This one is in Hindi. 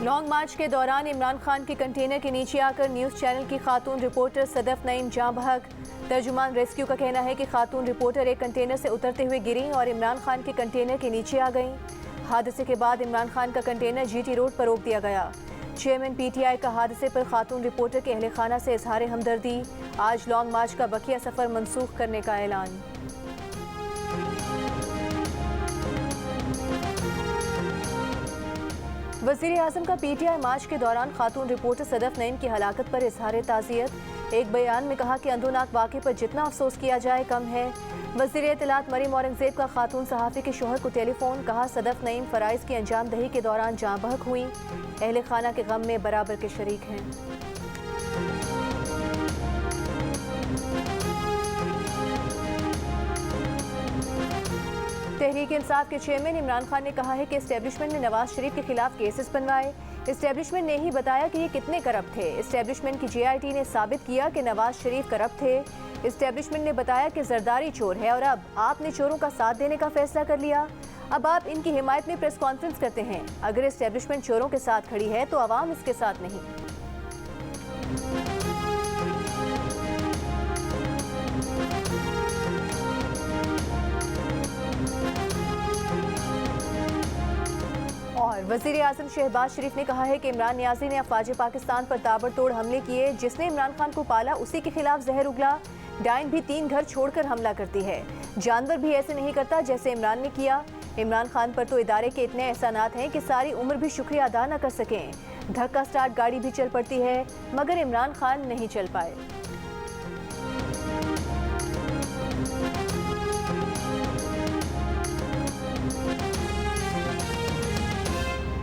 लॉन्ग मार्च के दौरान इमरान खान के कंटेनर के नीचे आकर न्यूज़ चैनल की खातून रिपोर्टर सदफ नईम जाँ बहक। तर्जुमान रेस्क्यू का कहना है कि खातून रिपोर्टर एक कंटेनर से उतरते हुए गिरी और इमरान खान के कंटेनर के नीचे आ गईं। हादसे के बाद इमरान खान का कंटेनर GT रोड पर रोक दिया गया। चेयरमैन PTI का हादसे पर खातून रिपोर्टर के अहले खाना से इजहार हमदर्दी। आज लॉन्ग मार्च का बकिया सफ़र मनसूख करने का ऐलान। वज़ीर-ए-आज़म का PTI मार्च के दौरान खातून रिपोर्टर सदफ नईम की हलाकत पर इजहार ताज़ियत। एक बयान में कहा कि अंदोनाक वाक़े पर जितना अफसोस किया जाए कम है। वज़ीर इत्तलात मरीम औरंगज़ेब का खातून सहाफ़ी के शोहर को टेलीफोन, कहा सदफ नईम फ़राइज़ की अंजाम दही के दौरान जाँ बहक हुई, अहले खाना के गम में बराबर के शरीक हैं। तहरीक इंसाफ के चेयरमैन इमरान खान ने कहा है कि इस्टेब्लिशमेंट ने नवाज शरीफ के खिलाफ केसेस बनवाए। इस्टेब्लिशमेंट ने ही बताया कि ये कितने करप्ट थे। इस्टेब्लिशमेंट की JIT ने साबित किया कि नवाज शरीफ करप्ट थे। इस्टेब्लिशमेंट ने बताया कि जरदारी चोर है और अब आपने चोरों का साथ देने का फैसला कर लिया। अब आप इनकी हिमायत में प्रेस कॉन्फ्रेंस करते हैं। अगर इस्टेब्लिशमेंट चोरों के साथ खड़ी है तो आवाम इसके साथ नहीं। और वज़ीर-ए-आज़म शहबाज शरीफ ने कहा है कि इमरान नियाज़ी ने अफवाज पाकिस्तान पर ताबड़तोड़ हमले किए। जिसने इमरान खान को पाला उसी के खिलाफ जहर उगला। डाइन भी 3 घर छोड़कर हमला करती है, जानवर भी ऐसे नहीं करता जैसे इमरान ने किया। इमरान खान पर तो इदारे के इतने एहसानात हैं कि सारी उम्र भी शुक्रिया अदा न कर सकें। धक्का स्टार्ट गाड़ी भी चल पड़ती है मगर इमरान खान नहीं चल पाए।